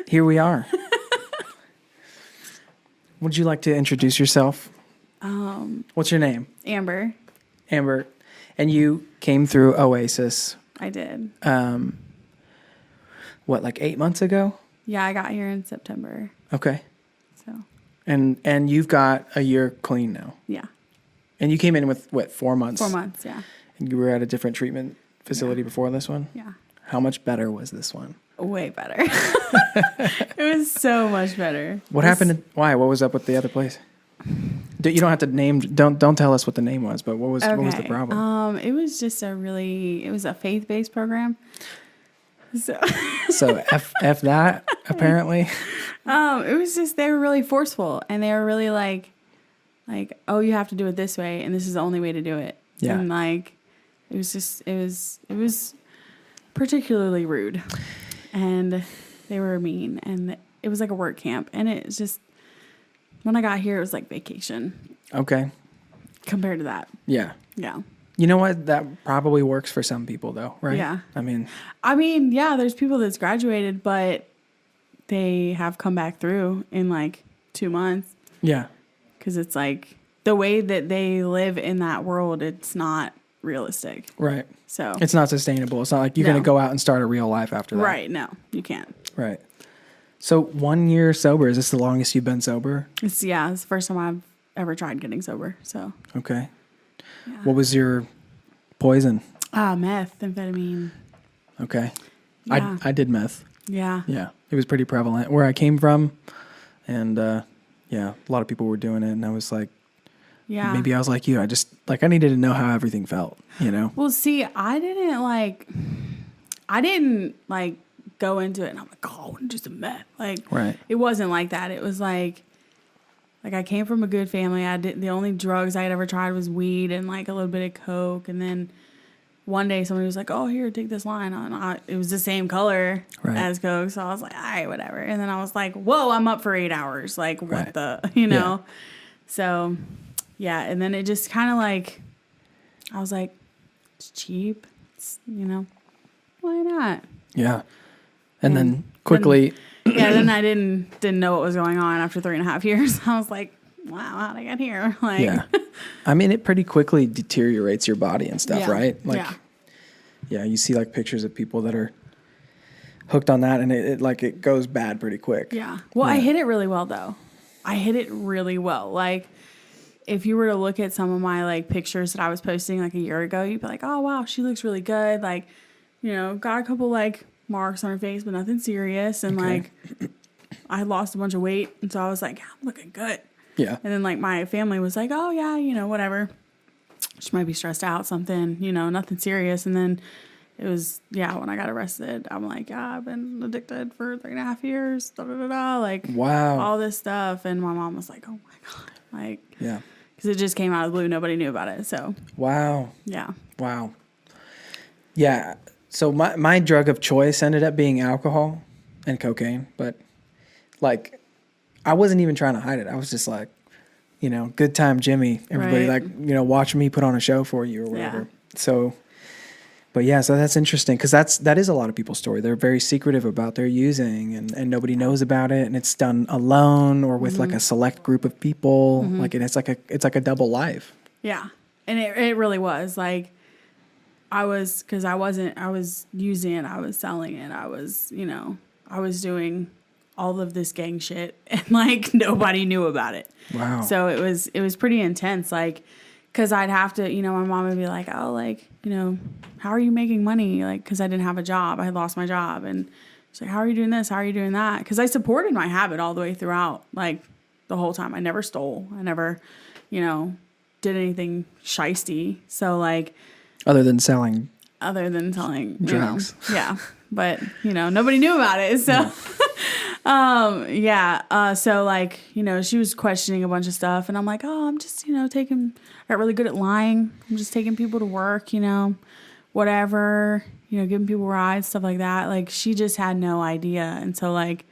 Here we are. Would you like to introduce yourself? What's your name? Amber. Amber. And you came through Oasis. I did. What, like 8 months ago? Yeah, I got here in September. Okay. So. And you've got a year clean now. Yeah. And you came in with, what, 4 months? 4 months, yeah. And you were at a different treatment facility before this one? Yeah. How much better was this one? Way better. It was so much better. What happened? Why? What was up with the other place? You don't have to name. Don't tell us what the name was. But what was the problem? It was just it was a faith-based program. So F that apparently. It was just they were really forceful and they were really like, oh, you have to do it this way and this is the only way to do it. Yeah. And like, it was particularly rude. And they were mean, and it was like a work camp. And it's just, when I got here, it was like vacation. Okay. Compared to that. Yeah. Yeah. You know what? That probably works for some people, though, right? Yeah. I mean, yeah, there's people that's graduated, but they have come back through in like 2 months. Yeah. Because it's like the way that they live in that world, it's not realistic. Right. So it's not sustainable. It's not like you're going to go out and start a real life after that. Right. No, you can't. Right. So 1 year sober, is this the longest you've been sober? It's the first time I've ever tried getting sober. So. Okay. Yeah. What was your poison? Meth, amphetamine. Okay. Yeah. I did meth. Yeah. Yeah. It was pretty prevalent where I came from. And, yeah, a lot of people were doing it. And I was like, yeah. Maybe I was like you. I just, I needed to know how everything felt, you know? Well, see, I didn't go into it and I'm like, oh, I want to do some meth. Like, right. It wasn't like that. It was like I came from a good family. The only drugs I had ever tried was weed and like a little bit of coke. And then one day somebody was like, oh, here, take this line on. It was the same color as coke. So I was like, all right, whatever. And then I was like, whoa, I'm up for 8 hours. Like, what the, you know? Yeah. So, yeah. And then it just kind of like, I was like, it's cheap. It's, why not? Yeah. And then quickly. Then I didn't know what was going on after 3.5 years. I was like, wow, how'd I get here? Like, yeah. I mean, it pretty quickly deteriorates your body and stuff, right? Like, yeah, you see like pictures of people that are hooked on that and it goes bad pretty quick. Yeah. Well, I hit it really well though. I hit it really well. Like, if you were to look at some of my like pictures that I was posting like a year ago, you'd be like, oh wow, she looks really good. Like, got a couple like marks on her face, but nothing serious. And like, I lost a bunch of weight. And so I was like, yeah, I'm looking good. Yeah. And then like my family was like, oh yeah, whatever. She might be stressed out, something, nothing serious. And then it was, when I got arrested, I'm like, yeah, I've been addicted for 3.5 years, like, wow, all this stuff. And my mom was like, oh my God. Like, yeah. Because it just came out of the blue. Nobody knew about it. So. Wow. Yeah. Wow. Yeah. So my drug of choice ended up being alcohol and cocaine. But, like, I wasn't even trying to hide it. I was just like, good time Jimmy. Everybody, watching me put on a show for you or whatever. Yeah. So, but, so that's interesting because that is a lot of people's story. They're very secretive about their using and nobody knows about it. And it's done alone or with, like, a select group of people. Mm-hmm. Like, and it's like a double life. Yeah. And it really was. Like, I was using it, I was selling it, I was doing all of this gang shit and like nobody knew about it. Wow. So it was pretty intense. Like, cause I'd have to, my mom would be like, oh, like, how are you making money? Like, cause I didn't have a job. I had lost my job. And she's like, how are you doing this? How are you doing that? Cause I supported my habit all the way throughout, like the whole time. I never stole. I never, did anything shisty. So like, Other than selling drugs. Yeah. But, nobody knew about it. So, so like, she was questioning a bunch of stuff and I'm like, oh, I'm just, I got really good at lying. I'm just taking people to work, whatever, giving people rides, stuff like that. Like she just had no idea. And so like,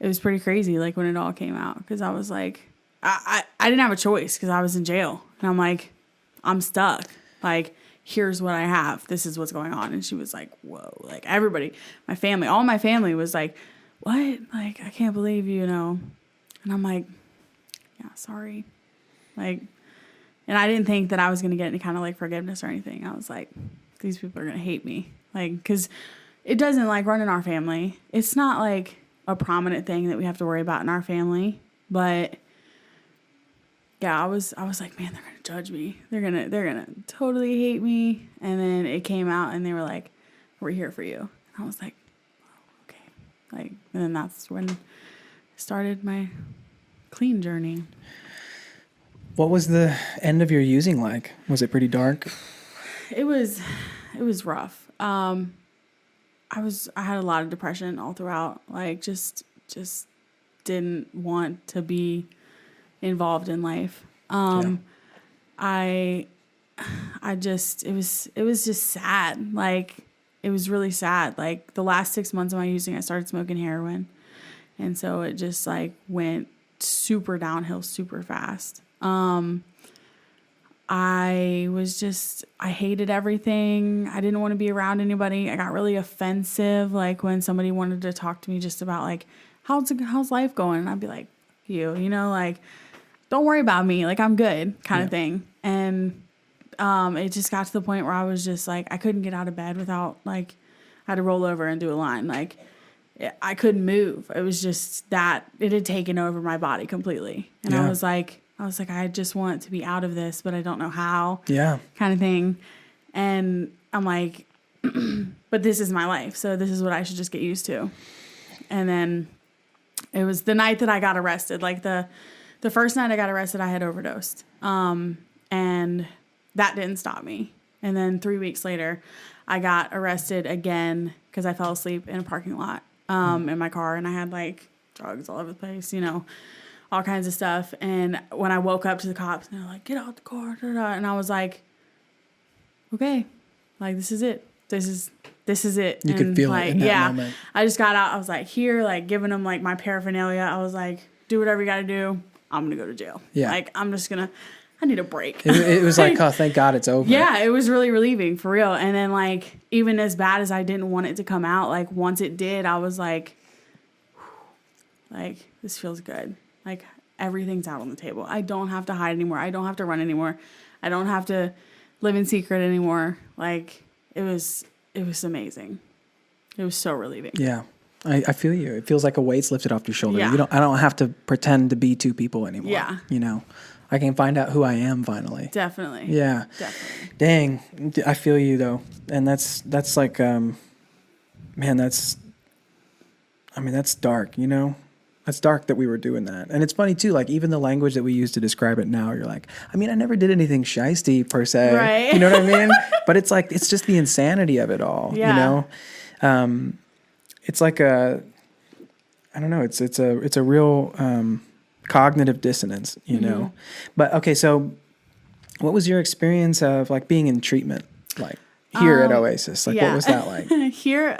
it was pretty crazy. Like when it all came out, cause I was like, I didn't have a choice cause I was in jail and I'm like, I'm stuck. Like, here's what I have. This is what's going on. And she was like, whoa, like everybody, all my family was like, what? Like, I can't believe you know. And I'm like, yeah, sorry. Like, and I didn't think that I was going to get any kind of like forgiveness or anything. I was like, these people are going to hate me. Like, because it doesn't like run in our family. It's not like a prominent thing that we have to worry about in our family. But yeah, I was like, man, they're going to judge me. They're going to totally hate me. And then it came out and they were like, we're here for you. And I was like, oh, okay. Like, and then that's when I started my clean journey. What was the end of your using like? Was it pretty dark? It was rough. I had a lot of depression all throughout. Like just didn't want to be involved in life. I just it was just sad. Like it was really sad. Like the last 6 months of my using, I started smoking heroin, and so it just like went super downhill super fast. I hated everything. I didn't want to be around anybody. I got really offensive. Like when somebody wanted to talk to me just about like, how's life going? And I'd be like, you know, like, don't worry about me. Like I'm good kind of thing. And, it just got to the point where I was just like, I couldn't get out of bed without like, I had to roll over and do a line. Like I couldn't move. It was just that it had taken over my body completely. And I was like, I just want to be out of this, but I don't know how. Yeah. Kind of thing. And I'm like, but this is my life. So this is what I should just get used to. And then it was the night that I got arrested. Like the first night I got arrested, I had overdosed. And that didn't stop me. And then 3 weeks later, I got arrested again because I fell asleep in a parking lot in my car. And I had like drugs all over the place, you know. All kinds of stuff. And when I woke up to the cops, and they're like, get out the car. Da, da. And I was like, okay, like, this is it. This is it. You could feel it in that moment. I just got out. I was like, here, like giving them like my paraphernalia. I was like, do whatever you got to do. I'm going to go to jail. Yeah. Like, I need a break. It was like, oh, thank God it's over. Yeah, it was really relieving for real. And then like, even as bad as I didn't want it to come out, like once it did, I was like, this feels good. Like, everything's out on the table. I don't have to hide anymore. I don't have to run anymore. I don't have to live in secret anymore. Like, it was amazing. It was so relieving. Yeah. I feel you. It feels like a weight's lifted off your shoulder. Yeah. I don't have to pretend to be two people anymore. Yeah. You know, I can find out who I am finally. Definitely. Yeah. Definitely. Dang. I feel you though. And that's like, man, that's dark, you know? That's dark that we were doing that. And it's funny too, like even the language that we use to describe it now, you're like, I mean, I never did anything shiesty per se. Right. You know what I mean? But it's like, it's just the insanity of it all, you know? It's like I don't know, it's a real cognitive dissonance, you know? But okay, so what was your experience of like being in treatment like here at Oasis? Like what was that like? Here,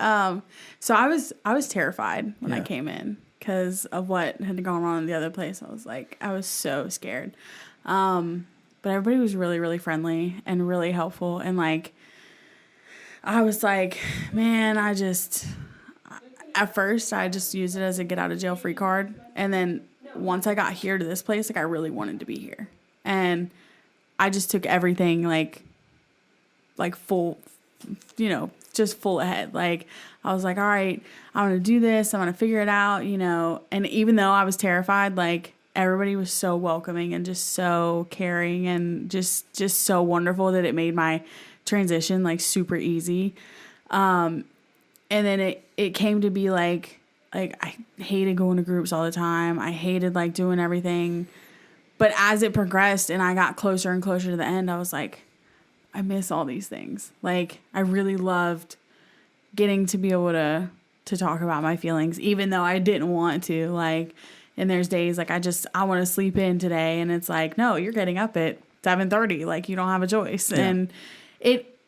so I was terrified when I came in. Because of what had gone on in the other place. I was so scared. But everybody was really, really friendly and really helpful. And like, I was like, man, at first I just used it as a get out of jail free card. And then once I got here to this place, like I really wanted to be here. And I just took everything like full, you know, just full ahead. Like I was like, all right, I'm going to do this. I'm going to figure it out, you know? And even though I was terrified, like everybody was so welcoming and just so caring and just so wonderful that it made my transition like super easy. And then it came to be like I hated going to groups all the time. I hated like doing everything. But as it progressed and I got closer and closer to the end, I was like, I miss all these things. Like I really loved getting to be able to talk about my feelings, even though I didn't want to. Like, and there's days like I want to sleep in today, and it's like, no, you're getting up at 7:30. Like you don't have a choice. Yeah. And it,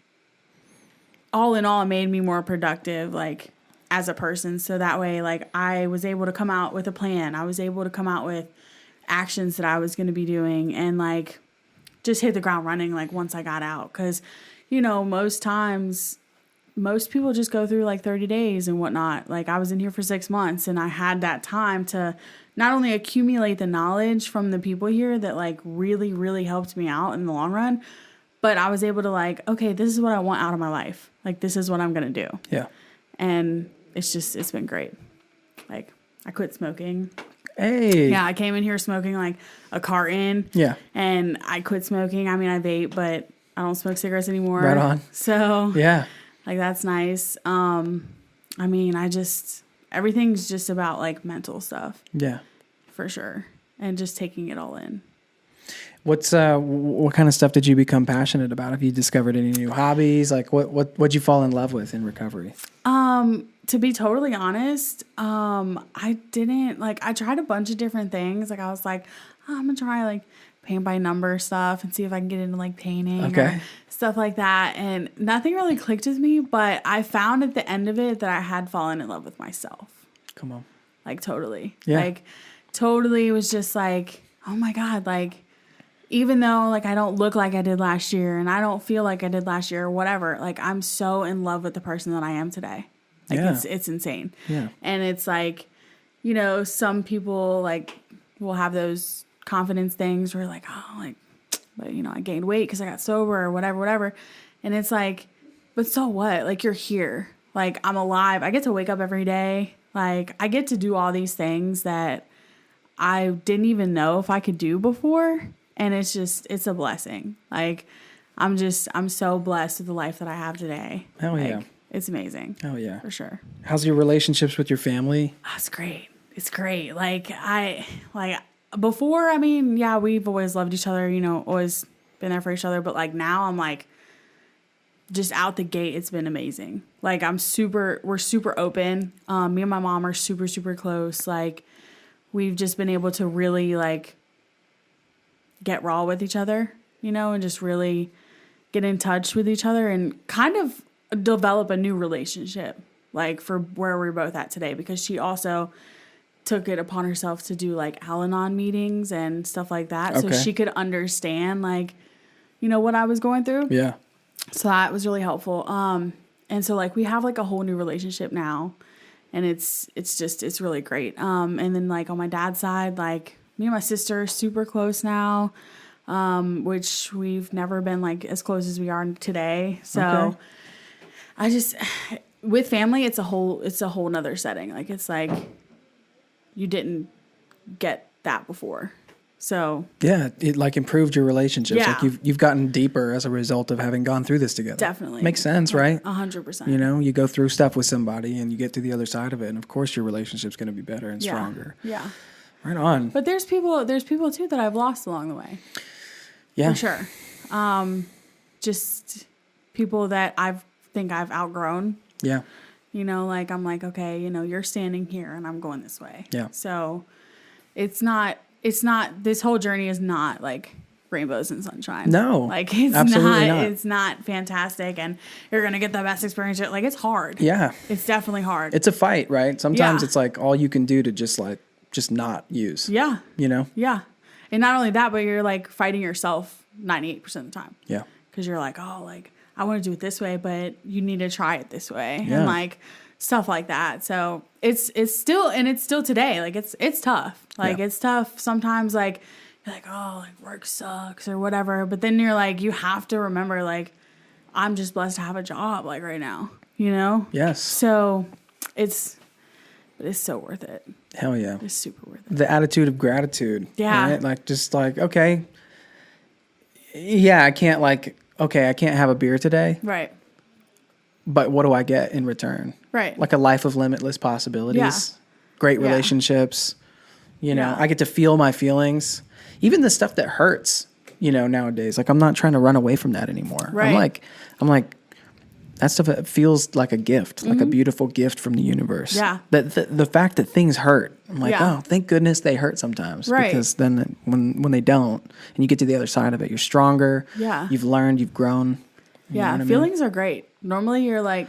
all in all, made me more productive, like as a person. So that way, like I was able to come out with a plan. I was able to come out with actions that I was going to be doing, and like just hit the ground running. Like once I got out, because you know most times most people just go through like 30 days and whatnot. Like I was in here for 6 months and I had that time to not only accumulate the knowledge from the people here that like really, really helped me out in the long run, but I was able to like, okay, this is what I want out of my life. Like this is what I'm going to do. Yeah. And it's been great. Like I quit smoking. Hey. Yeah, I came in here smoking like a carton. Yeah. And I quit smoking. I mean, I vape, but I don't smoke cigarettes anymore. Right on. So yeah. Like that's nice. I mean, everything's just about like mental stuff. Yeah. For sure. And just taking it all in. What kind of stuff did you become passionate about? Have you discovered any new hobbies? Like what'd you fall in love with in recovery? To be totally honest, I didn't I tried a bunch of different things. Like I was like, oh, I'm gonna try like paint by number stuff and see if I can get into like painting or stuff like that. And nothing really clicked with me, but I found at the end of it that I had fallen in love with myself. Come on. Like totally. Yeah. Like totally was just like, oh my God, like even though like I don't look like I did last year and I don't feel like I did last year or whatever, like I'm so in love with the person that I am today. Like it's insane. Yeah. And it's like, you know, some people like will have those confidence things where like, oh, like, but you know, I gained weight because I got sober or whatever. And it's like, but so what? Like you're here. Like I'm alive. I get to wake up every day. Like I get to do all these things that I didn't even know if I could do before. And it's a blessing. Like I'm so blessed with the life that I have today. Hell like, yeah. It's amazing. Oh yeah. For sure. How's your relationships with your family? Oh, it's great. It's great. Before, I mean, yeah, we've always loved each other, you know, always been there for each other. But like now I'm like, just out the gate, it's been amazing. Like we're super open. Me and my mom are super, super close. Like we've just been able to really like get raw with each other, you know, and just really get in touch with each other and kind of develop a new relationship, like for where we're both at today, because she also took it upon herself to do like Al-Anon meetings and stuff like that. Okay. So she could understand like, you know, what I was going through. Yeah. So that was really helpful. And so like we have like a whole new relationship now, and it's really great. And then like on my dad's side, like me and my sister are super close now, which we've never been like as close as we are today. So I just, with family, it's a whole nother setting. Like it's like you didn't get that before. So yeah, it like improved your relationships. Yeah. Like you've gotten deeper as a result of having gone through this together. Definitely. Makes sense, right? 100%. You know, you go through stuff with somebody and you get to the other side of it, and of course your relationship's going to be better and stronger. Yeah. Right on. But there's people too that I've lost along the way. Yeah. For sure. Just people that think I've outgrown. Yeah. You know, like I'm like, okay, you know, you're standing here and I'm going this way. Yeah. So it's not, this whole journey is not like rainbows and sunshine. No. Like it's not, it's not fantastic and you're going to get the best experience. Like it's hard. Yeah. It's definitely hard. It's a fight, right? Sometimes it's like all you can do to just not use. Yeah. You know? Yeah. And not only that, but you're like fighting yourself 98% of the time. Yeah. Because you're like, oh, like I want to do it this way, but you need to try it this way. Yeah. And like stuff like that. So it's still today. Like it's tough. Like it's tough. Sometimes like you're like, oh, like work sucks or whatever. But then you're like, you have to remember like, I'm just blessed to have a job like right now, you know? Yes. So it's so worth it. Hell yeah. It's super worth it. The attitude of gratitude. Yeah. Right? Like just like, okay. Yeah, I can't have a beer today. Right. But what do I get in return? Right. Like a life of limitless possibilities. Yeah. Great relationships. You know, Yeah. I get to feel my feelings. Even the stuff that hurts, you know, nowadays. Like I'm not trying to run away from that anymore. Right. I'm like that stuff feels like a gift, like a beautiful gift from the universe. Yeah. The fact that things hurt, I'm like, Yeah. oh, thank goodness they hurt sometimes. Right. Because then when they don't, and you get to the other side of it, you're stronger. Yeah. You've learned, you've grown. You know what I mean? Feelings are great. Normally you're like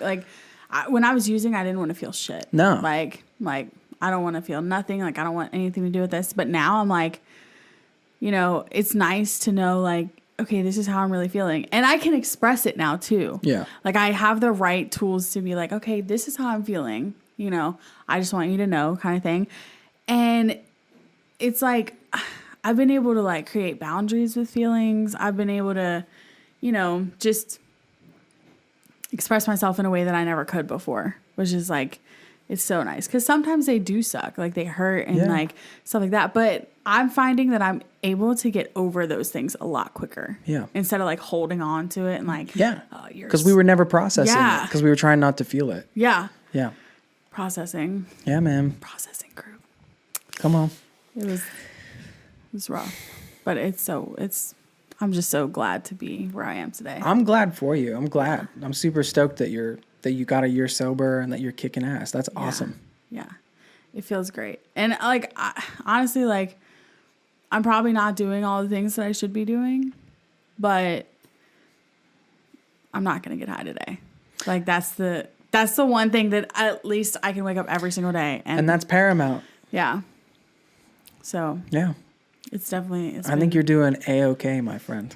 when I was using, I didn't want to feel shit. No. Like I don't want to feel nothing. Like I don't want anything to do with this. But now I'm like, you know, it's nice to know like okay, this is how I'm really feeling. And I can express it now too. Yeah. Like I have the right tools to be like, okay, this is how I'm feeling. You know, I just want you to know kind of thing. And it's like, I've been able to like create boundaries with feelings. I've been able to, you know, just express myself in a way that I never could before, which is like, it's so nice. Because sometimes they do suck, like they hurt and like stuff like that. But I'm finding that I'm able to get over those things a lot quicker. Yeah. Instead of like holding on to it and like, because we were never processing it because we were trying not to feel it. Yeah. Yeah. Processing. Yeah, man. Processing group. Come on. It was rough, but I'm just so glad to be where I am today. I'm glad for you. I'm glad. I'm super stoked that you got a year sober and that you're kicking ass. That's awesome. Yeah. It feels great. And like, honestly, like I'm probably not doing all the things that I should be doing, but I'm not going to get high today. Like that's the one thing that at least I can wake up every single day. And that's paramount. Yeah. So yeah, it's definitely. I think you're doing A-okay, my friend.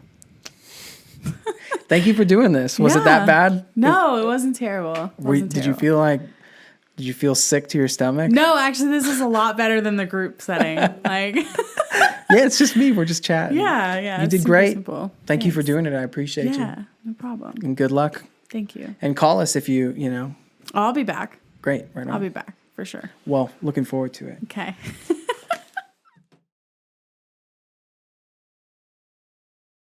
Thank you for doing this. Was it that bad? No, it wasn't terrible. Did you feel sick to your stomach? No, actually, this is a lot better than the group setting. Like, yeah, it's just me. We're just chatting. Yeah. You did great. Simple. Thank you for doing it. I appreciate you. Yeah, no problem. And good luck. Thank you. And call us if you know. I'll be back. Great. Right on. I'll be back for sure. Well, looking forward to it. Okay.